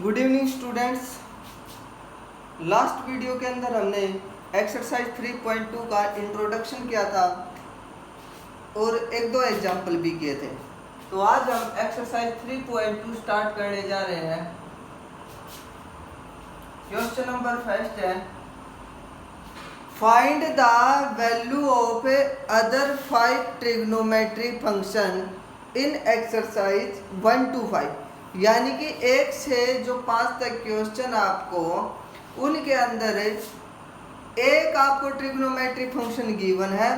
Good evening students. Last video के अंदर हमने एक्सरसाइज 3.2 का इंट्रोडक्शन किया था और एक दो एग्जाम्पल भी किए थे। तो आज हम एक्सरसाइज 3.2 स्टार्ट करने जा रहे हैं। क्वेश्चन नंबर फर्स्ट है, find the value of other 5 trigonometry function in exercise 1 to 5। यानी कि 1 से जो 5 तक क्वेश्चन आपको उनके अंदर एक आपको ट्रिग्नोमेट्री फंक्शन गिवन है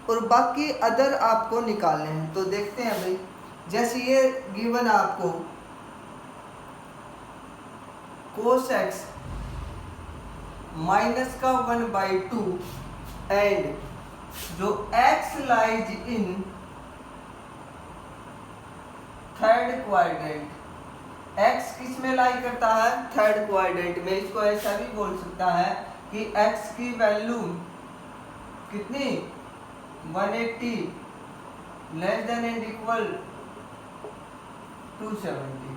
और बाकी अदर आपको निकालने हैं। तो देखते हैं भाई, जैसे ये गिवन आपको cos x माइनस का 1/2 एंड जो x lies in third quadrant, x किस में लाई करता है? थर्ड क्वाड्रेंट में। इसको ऐसा भी बोल सकता है कि x की वैल्यू कितनी 180 लेस देन एंड इक्वल 270।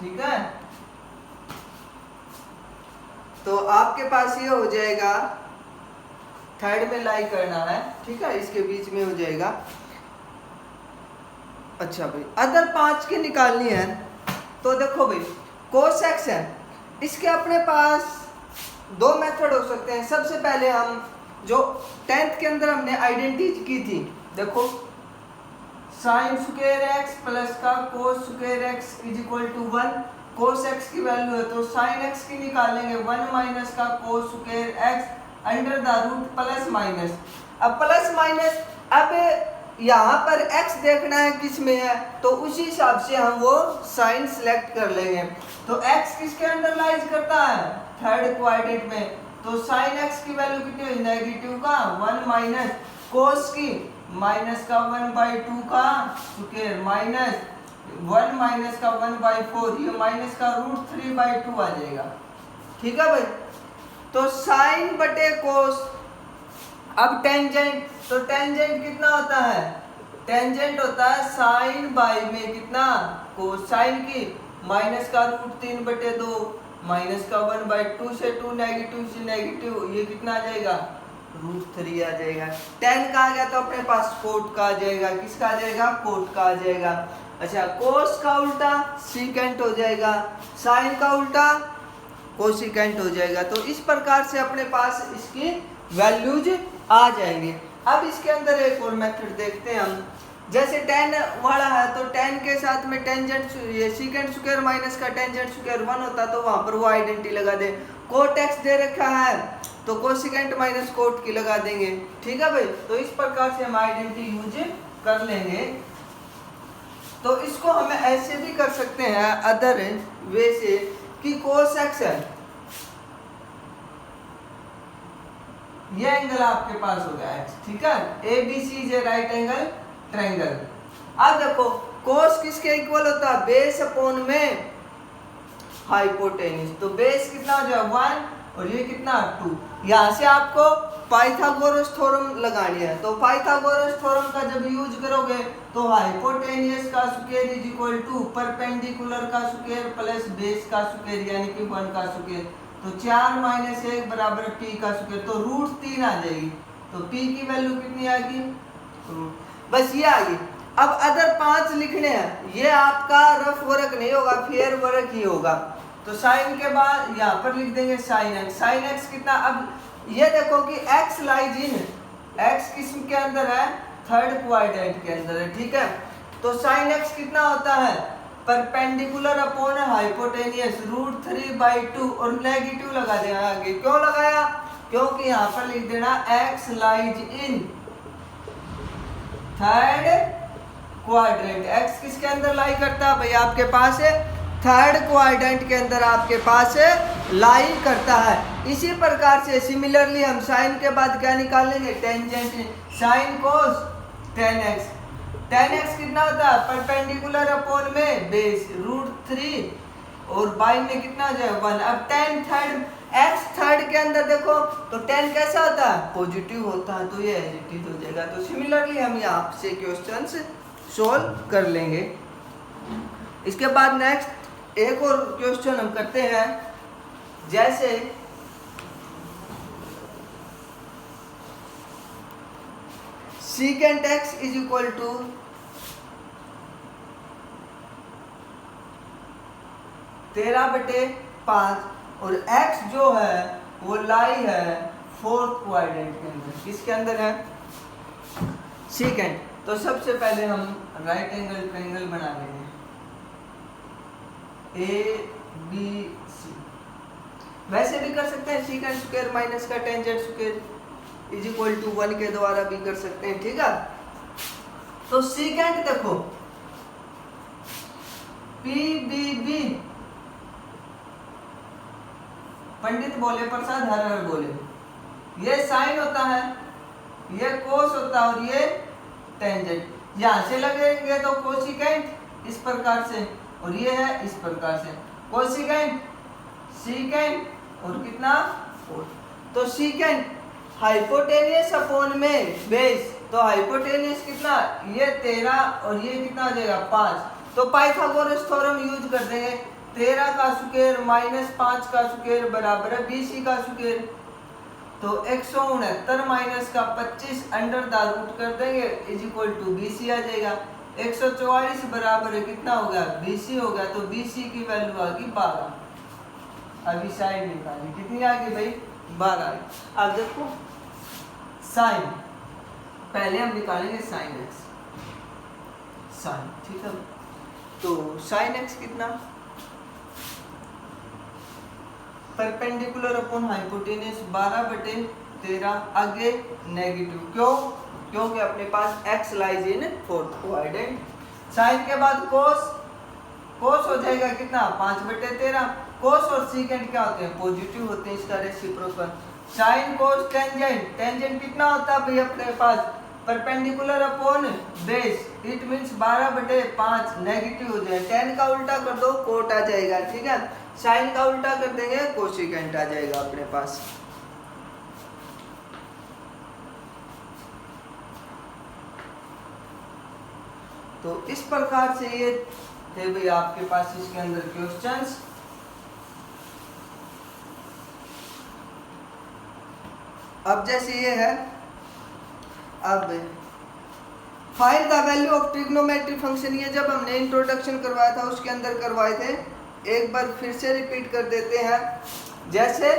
ठीक है, तो आपके पास ये हो जाएगा, थर्ड में लाई करना है। ठीक है, इसके बीच में हो जाएगा। अच्छा भाई, अदर 5 की निकालनी है। तो देखो भाई, cos x है, इसके अपने पास दो मेथड हो सकते हैं। सबसे पहले हम जो 10th के अंदर हमने आइडेंटिटी की थी, देखो sin स्क्वायर x प्लस का cos square x is equal to 1। cos x की वैल्यू है तो sin x की निकालेंगे 1 माइनस का cos square x under the root plus minus. अब प्लस माइनस, अब यहाँ पर x देखना है किस में है, तो उसी हिसाब से हम वो साइन सिलेक्ट कर लेंगे। तो x किसके अंदर लाइज करता है? थर्ड क्वाड्रेंट में। तो साइन x की वैल्यू कितनी है? नेगेटिव का 1 माइनस cos की माइनस का 1/2 का स्क्वायर माइनस 1 माइनस का 1/4, ये माइनस का √3/2 आ जाएगा। ठीक है भाई, तो साइन बटे cos। अब टेंजेंट, तो टेंजेंट कितना होता है? टेंजेंट होता है साइन बाई में कितना? कोसाइन की माइनस का √3/2 माइनस का 1/2 से 2 नेगेटिव से नेगेटिव, ये कितना आ जाएगा? √3 आ जाएगा। 10 का आ गया तो अपने पास कोट का आ जाएगा। किसका आ जाएगा? कोट का आ जाएगा। अच्छा, कोस का उल्टा सीकेंट हो जाएगा, साइन का उल्टा कोसिकेंट हो जाएगा। तो इस प्रकार से अपने पास इसकी वैल्यूज आ जाएंगे। अब इसके अंदर एक और मेथड देखते हैं हम। जैसे tan वाला है तो tan के साथ में टेंजेंट, ये सीकेंट स्क्वायर माइनस का टेंजेंट स्क्वायर 1 होता तो वहां पर वो आइडेंटिटी लगा दे। कोट x दे रखा है तो कोसिकेंट माइनस कोट की लगा देंगे। ठीक है भाई, तो इस प्रकार से हम आइडेंटिटी यूज कर लेंगे। तो इसको हम ऐसे भी कर सकते हैं अदर वे से कि cos x है, ये एंगल आपके पास हो गया x। ठीक है, ABC is a right angle triangle. अब देखो cos किसके इक्वल होता है? बेस अपॉन में हाइपोटेन्यूज। तो बेस कितना हो जाएगा? 1 और ये कितना 2। यहाँ से आपको पाइथागोरस थ्योरम लगानी है। तो पाइथागोरस थ्योरम का जब यूज करोगे तो हाइपोटेन्यूज का square is equal to perpendicular का स्क्वायर प्लस बेस का स्क्वायर यानी कि 1 का स्क्वायर। तो 4 माइनस 1 बराबर p का स्क्वायर, तो √3 आ जाएगी। तो p की वैल्यू कितनी आएगी? बस ये आ गई। अब अदर 5 लिखने हैं, ये आपका रफ वर्क नहीं होगा, फेयर वर्क ही होगा। तो साइन के बाद यहाँ पर लिख देंगे साइन x। साइन x कितना? अब ये देखो कि x लाइज इन, x किस्म के अंदर है? थर्ड क्वाड्रेंट के अंदर है। ठीक है, तो साइन x कितना होता है? परपेंडिकुलर अपॉन हाइपोटेनियस √3/2 और नेगेटिव लगा देना आगे। क्यों लगाया? क्योंकि यहाँ पर लिख देना x lies in third quadrant. x किसके अंदर लाई करता है भाई? आपके पास है थर्ड क्वाड्रेंट के अंदर आपके पास लाई करता है। इसी प्रकार से सिमिलरली हम साइन के बाद क्या निकालेंगे? Tangent. Sine cos 10x, 10x कितना होता है? परपेंडिकुलर अपॉन में बेस √3 और बाई में कितना हो जाए 1। अब 10 थर्ड, x थर्ड के अंदर देखो तो 10 कैसा होता है? पॉजिटिव होता है, तो ये एडिटिव हो जाएगा। तो सिमिलरली हम यहाँ से क्वेश्चंस सोल्व कर लेंगे। इसके बाद नेक्स्ट एक और क्वेश्चन हम करते हैं, जैसे secant x is equal to 13/5 और x जो है वो लाई है फोर्थ क्वाड्रेंट के अंदर। किसके अंदर है? सीकेंट। तो सबसे पहले हम राइट एंगल ट्रायंगल बना लेंगे, ABC। वैसे भी कर सकते हैं, सीकेंट स्क्वायर माइनस का tangent square is equal to 1 के द्वारा भी कर सकते हैं, ठीक है। तो सीकेंट देखो PBB, पंडित बोले प्रसाद हर हर बोले, ये साइन होता है, ये कोस होता है और ये टेंजेंट। यहां से लगेंगे तो कोसिकेंट इस प्रकार से, और ये है इस प्रकार से कोसिकेंट, सीकेंट और कितना 4। तो सीकेंट हाइपोटेनियस अपॉन में बेस, तो हाइपोटेनियस कितना, ये 13 और ये कितना हो जाएगा 5। तो पाइथागोरस थ्योरम यूज कर देंगे, 13 का स्क्वायर माइनस 5 का स्क्वायर बराबर है 20 का स्क्वायर। तो 169 माइनस का 25 अंडर द रूट कर देंगे इज इक्वल टू 20 आ जाएगा। 144 बराबर है कितना हो गया 20 हो गया, तो 20 की वैल्यू आ गई 12। अभी साइड निकाली, कितनी आ गई भाई 12। अब देखो साइन, पहले हम निकालेंगे साइन एक्स, साइन, ठीक है। तो साइन एक्स कितना, परपेंडिकुलर अपॉन हाइपोटेनस 12/13, आगे नेगेटिव, क्यों? क्योंकि अपने पास x lies in fourth quadrant. Sine के बाद कोस, कोस हो जाएगा कितना 5/13। कोस और सीकेंट क्या होते हैं, पॉजिटिव होते हैं, इसका reciprocal. Sine cos tangent, tangent कितना होता है भाई अपने पास, perpendicular upon base, it means 12/5 negative हो जाए। tan का उल्टा कर दो कोट आ जाएगा, ठीक है। साइन का उल्टा कर देंगे कोसिकेंट आ जाएगा अपने पास। तो इस प्रकार से ये थे भाई आपके पास इसके अंदर क्वेश्चंस। अब जैसे ये है, अब find the value of trigonometric function, ये जब हमने इंट्रोडक्शन करवाया था उसके अंदर करवाए थे, एक बार फिर से रिपीट कर देते हैं। जैसे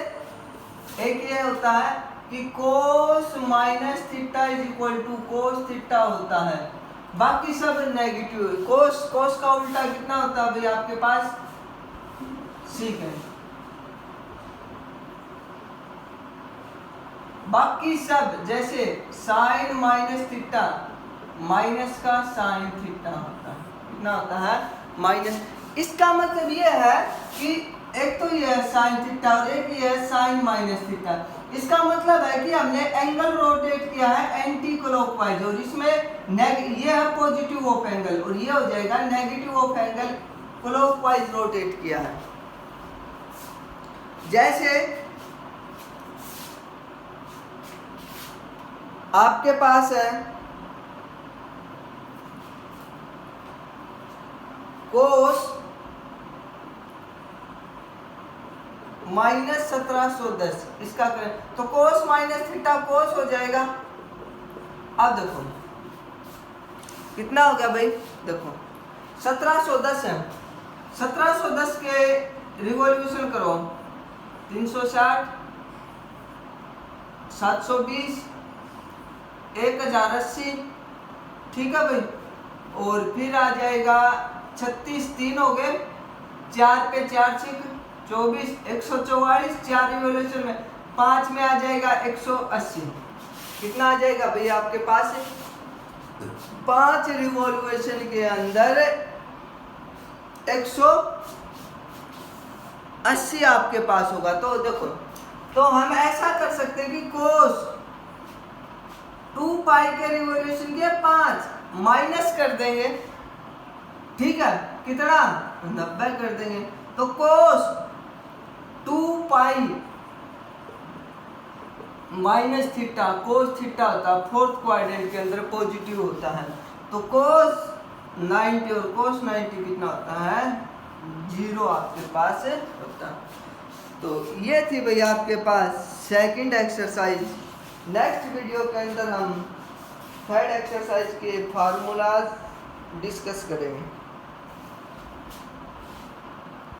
एक ये होता है कि cos minus theta is equal to cos theta होता है, बाकी सब नेगेटिव है। कोस, कोस का उल्टा कितना होता है भाई आपके पास सीकेंट, बाकी सब जैसे साइन माइनस थीटा, माइनस का साइन थीटा होता है, कितना होता है माइनस। इसका मतलब ये है कि एक तो ये है साइन थीटा और एक ये है साइन माइनस थीटा। इसका मतलब है कि हमने एंगल रोटेट किया है एंटी क्लॉकवाइज, और इसमें ये है पॉजिटिव ऑफ एंगल और ये हो जाएगा negative of angle, clockwise rotate किया है। जैसे आपके पास है कोस माइनस 1710, इसका करें तो कोस माइनस थीटा कोस हो जाएगा। अब देखो कितना हो गया भाई, देखो 1710 है, 1710 के रिवॉल्यूशन करो 360, 720, 1080, ठीक है भाई। और फिर आ जाएगा 36, 3 हो गए, 4 पे 4 6 24, 144, 4 रिवॉल्यूशन में 5 में आ जाएगा 180। कितना आ जाएगा भाई आपके पास 5 रिवॉल्यूशन के अंदर 180 आपके पास होगा। तो देखो, तो हम ऐसा कर सकते हैं कि कोस 2 पाई के रिवॉल्यूशन के 5 माइनस कर देंगे, ठीक है, कितना 90 कर देंगे। तो कोस 2 पाई माइनस थीटा, कोस थीटा होता है फोर्थ क्वाड्रेंट के अंदर पॉजिटिव होता है। तो कोस 90 और कोस 90 कितना होता है 0 आपके पास होता। तो ये थी भाई आपके पास सेकंड एक्सरसाइज। नेक्स्ट वीडियो के अंदर हम थर्ड एक्सरसाइज के फार्मूलाज डिस्कस करेंगे।